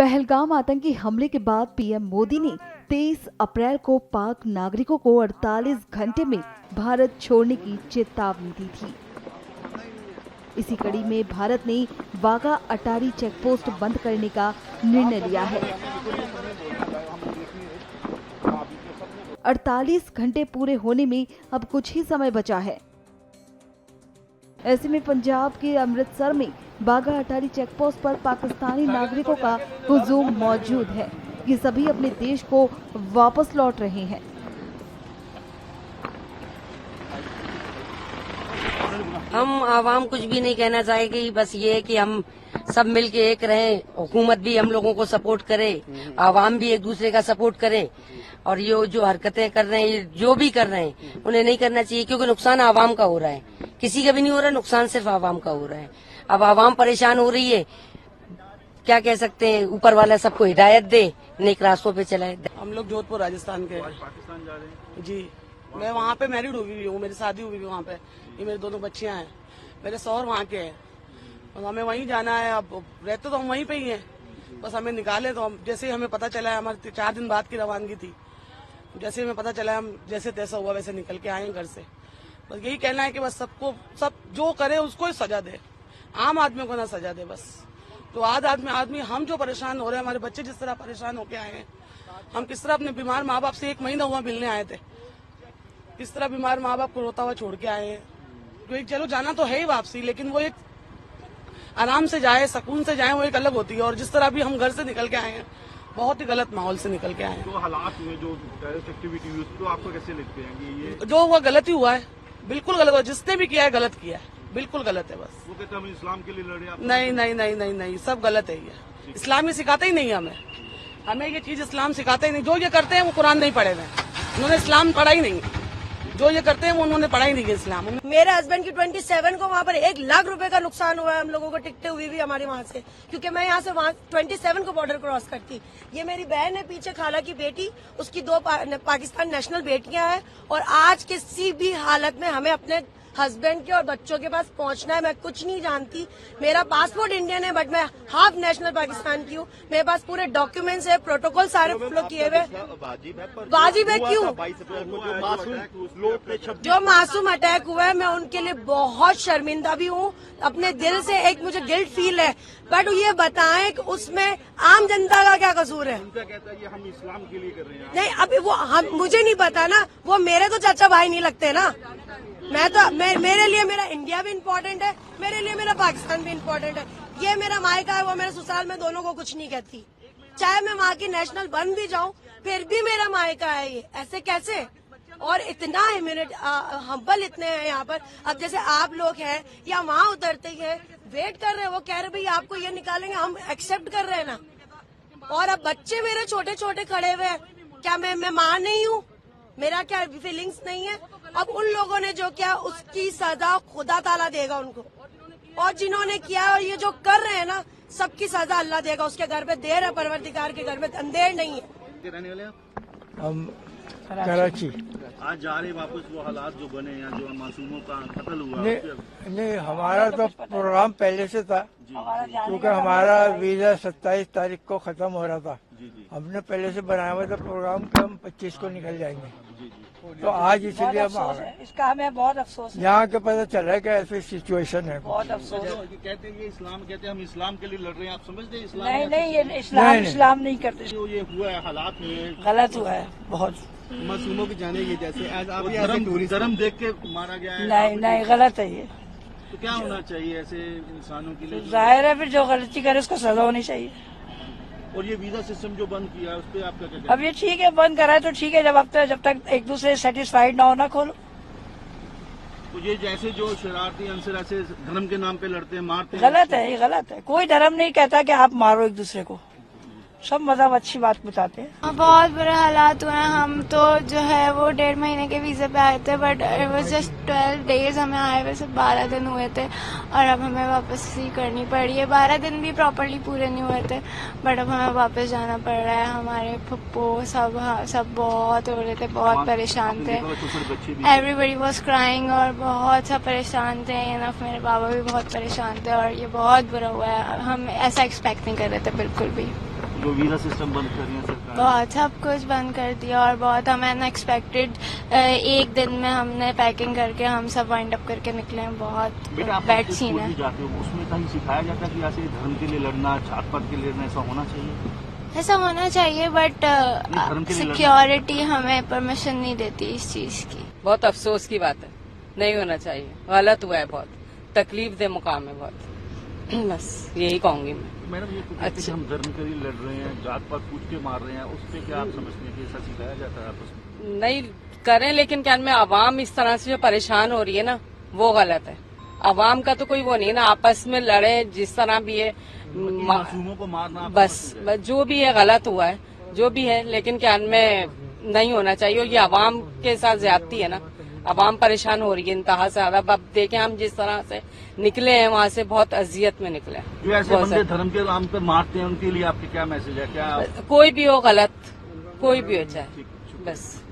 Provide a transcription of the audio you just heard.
पहलगाम आतंकी हमले के बाद पीएम मोदी ने 23 अप्रैल को पाक नागरिकों को 48 घंटे में भारत छोड़ने की चेतावनी दी थी। इसी कड़ी में भारत ने वाघा अटारी चेकपोस्ट बंद करने का निर्णय लिया है। 48 घंटे पूरे होने में अब कुछ ही समय बचा है। ऐसे में पंजाब के अमृतसर में वाघा अटारी चेकपोस्ट पर पाकिस्तानी नागरिकों का हुजूम मौजूद है। ये सभी अपने देश को वापस लौट रहे हैं। हम आवाम कुछ भी नहीं कहना चाहेगी, बस ये है कि हम सब मिलके एक रहें, हुकूमत भी हम लोगों को सपोर्ट करे, आवाम भी एक दूसरे का सपोर्ट करे। और ये जो हरकतें कर रहे हैं, जो भी कर रहे हैं, उन्हें नहीं करना चाहिए, क्योंकि नुकसान आवाम का हो रहा है, किसी का भी नहीं हो रहा, नुकसान सिर्फ आवाम का हो रहा है। अब आवाम परेशान हो रही है, क्या कह सकते हैं, ऊपर वाला सबको हिदायत दे, नेक रास्तों पे चलाए। हम लोग जोधपुर राजस्थान के पाकिस्तान जा रहे हैं जी। मैं वहाँ पे मैरिड हुई हूँ, मेरी शादी हुई है वहाँ पे, ये मेरे दोनों बच्चियाँ हैं, मेरे शौहर वहाँ के हैं और हमें वहीं जाना है। अब रहते तो हम वहीं पे ही हैं, बस हमें निकाले तो हम, जैसे ही हमें पता चला है, हमारे 4 दिन बाद की रवानगी थी, जैसे ही हमें पता चला हम जैसे तैसा हुआ वैसे निकल के आए घर से। बस यही कहना है कि बस सबको, सब जो करे उसको ही सजा दे, आम आदमी को ना सजा दे। बस तो आदमी हम जो परेशान हो रहे हैं, हमारे बच्चे जिस तरह परेशान होके आए हैं, हम किस तरह अपने बीमार माँ बाप से 1 महीना हुआ मिलने आए थे, किस तरह बीमार माँ बाप को रोता हुआ छोड़ के आए हैं। तो चलो जाना तो है ही वापसी, लेकिन वो एक आराम से जाए, सुकून से जाए, वो एक अलग होती है। और जिस तरह भी हम घर से निकल के आए हैं, बहुत ही गलत माहौल से निकल के आए हैं। जो हालात हुए, जो टेररिस्ट एक्टिविटी हुई, उसको आपको कैसे लगते हैं कि ये जो हुआ गलत ही हुआ है, बिल्कुल गलत हुआ, जिसने भी किया है गलत किया है, बिल्कुल गलत है। बस वो कहते हैं हम इस्लाम के लिए लड़े, आप नहीं नहीं नहीं नहीं नहीं, सब गलत है। ये इस्लाम ही सिखाता ही नहीं है हमें ये चीज इस्लाम सिखाता ही नहीं। जो ये करते हैं वो कुरान नहीं पढ़े हुए, उन्होंने इस्लाम पढ़ा ही नहीं। जो ये करते हैं वो उन्होंने पढ़ा ही नहीं है इस्लाम। मेरे हस्बैंड की 27 को वहाँ पर 1 लाख रुपए का नुकसान हुआ है हम लोगों को, टिकटें हुई भी हमारे वहाँ से, क्योंकि मैं यहाँ से वहाँ 27 को बॉर्डर क्रॉस करती। ये मेरी बहन है पीछे, खाला की बेटी, उसकी 2 पाकिस्तान नेशनल बेटियां हैं। और आज किसी भी हालत में हमें अपने हस्बैंड के और बच्चों के पास पहुंचना है। मैं कुछ नहीं जानती, मेरा पासपोर्ट इंडियन है बट मैं हाफ नेशनल पाकिस्तान की हूँ। मेरे पास पूरे डॉक्यूमेंट्स है, प्रोटोकॉल सारे फॉलो किए हुए। वाजिब है क्यों? जो मासूम अटैक हुआ है, मैं उनके लिए बहुत शर्मिंदा भी हूँ, अपने दिल से एक मुझे गिल्ट फील है। बट ये बताएं कि उसमें आम जनता का क्या कसूर है? उनका कहता है ये हम इस्लाम के लिए कर रहे हैं। नहीं, अभी वो मुझे नहीं पता ना, वो मेरे तो चाचा भाई नहीं लगते ना। मेरे लिए मेरा इंडिया भी इम्पोर्टेंट है, मेरे लिए मेरा पाकिस्तान भी इम्पोर्टेंट है। ये मेरा मायका है, वो मेरे ससुराल में, दोनों को कुछ नहीं कहती। चाहे मैं वहाँ की नेशनल बन भी जाऊँ, फिर भी मेरा मायका है ये। ऐसे कैसे? और इतना हम्बल इतने हैं यहाँ पर। अब जैसे आप लोग हैं या वहाँ उतरते हैं, वेट कर रहे हैं, वो कह रहे भाई आपको ये निकालेंगे, हम एक्सेप्ट कर रहे हैं ना। और अब बच्चे मेरे छोटे छोटे खड़े हुए हैं, क्या मैं माँ नहीं हूँ? मेरा क्या फीलिंग्स नहीं है? अब उन लोगों ने जो किया उसकी सजा खुदा ताला देगा उनको, और जिन्होंने किया और ये जो कर रहे हैं ना, सबकी सजा अल्लाह देगा। उसके घर पे देर है, परवरदिगार के घर में अंधेर नहीं है। रहने वाले हम कराची। आज जा रहे वापस, वो हालात जो बने हैं, जो मासूमों का कत्ल हुआ। नहीं, हमारा तो प्रोग्राम पहले से था, क्योंकि हमारा वीजा 27 तारीख को खत्म हो रहा था। हमने पहले से बनाया हुआ था प्रोग्राम कि हम 25 को निकल जाएंगे। तो आज इसलिए हम आ गए। इसका हमें बहुत अफसोस है। यहाँ के पता चला है कि ऐसी सिचुएशन है। बहुत अफसोस। कहते हैं ये इस्लाम, कहते हैं हम इस्लाम के लिए लड़ रहे हैं, आप समझते हैं इस्लाम? नहीं, ये इस्लाम नहीं करते। जो ये हुआ है, हालात हुए, गलत हुआ है बहुत। मासूमों की जाने की, जैसे आज आप धर्म देख के मारा गया है। नहीं, गलत है ये। तो क्या होना चाहिए ऐसे इंसानों के लिए? जाहिर है, फिर जो गलती करे उसको सजा होनी चाहिए। और ये वीजा सिस्टम जो बंद किया है, उस पर आपका क्या? अब ये ठीक है, बंद करा है तो ठीक है, जब तक एक दूसरे सेटिस्फाइड ना हो ना खोलो। तो ये जैसे जो शरारती अंसर ऐसे धर्म के नाम पे लड़ते हैं, मारते हैं, गलत है, ये गलत है। कोई धर्म नहीं कहता कि आप मारो एक दूसरे को, सब मजहब अच्छी बात बताते हैं। बहुत बुरे हालात हुए हैं। हम तो जो है वो 1.5 महीने के वीजे पे आए थे, but it was just 12 days हमें आए हुए, सिर्फ 12 दिन हुए थे, और अब हमें वापस ही करनी पड़ी है। 12 दिन भी प्रॉपर्ली पूरे नहीं हुए थे, बट अब हमें वापस जाना पड़ रहा है। हमारे पप्पो सब बहुत हो रहे थे, बहुत परेशान थे। एवरीबडी वॉज क्राइंग और बहुत सा परेशान थे। इनफ मेरे बाबा भी बहुत परेशान थे, और ये बहुत बुरा हुआ है। हम ऐसा एक्सपेक्ट नहीं कर रहे थे बिल्कुल भी। जो वीजा सिस्टम बंद कर रही है सरकार? बहुत सब कुछ बंद कर दिया और बहुत हमें अनएक्सपेक्टेड एक दिन में हमने पैकिंग करके हम सब वाइंड अप करके निकले हैं। बहुत बेटा आप बैड स्कूल सीन है। भी जाते हो, उसमें कहीं सिखाया जाता है कि ऐसे धर्म के लिए लड़ना, जात पात के लिए लड़ना, ऐसा होना चाहिए? ऐसा होना चाहिए बट धर्म के लिए लड़ना। सिक्योरिटी हमें परमिशन नहीं देती इस चीज की। बहुत अफसोस की बात है, नहीं होना चाहिए, गलत हुआ है, बहुत तकलीफ दे मुकाम है बहुत। बस यही कहूंगी मैं। मैडम ये तो कहते हैं कि हम धर्म के लिए लड़ रहे हैं, जात पात पूछ के मार रहे हैं, उस पर क्या आप समझते हैं कि ऐसा सिखाया जाता है आपस में? नहीं करें, लेकिन क्या में आवाम इस तरह से जो परेशान हो रही है ना, वो गलत है। आवाम का तो कोई वो नहीं ना, आपस में लड़े जिस तरह भी है, मासूमों को मारना बस जो भी है गलत हुआ है, जो भी है, लेकिन क्या में नहीं होना चाहिए। ये आवाम के साथ ज्यादती है ना, आवाम परेशान हो रही है इंतहा से ज्यादा। अब देखें हम जिस तरह से निकले हैं वहाँ से, बहुत अजियत में निकले हैं। जो ऐसे बंदे धर्म के नाम पर मारते हैं, उनके लिए आपके क्या मैसेज है? क्या कोई भी हो गलत, कोई भी हो चाहे, बस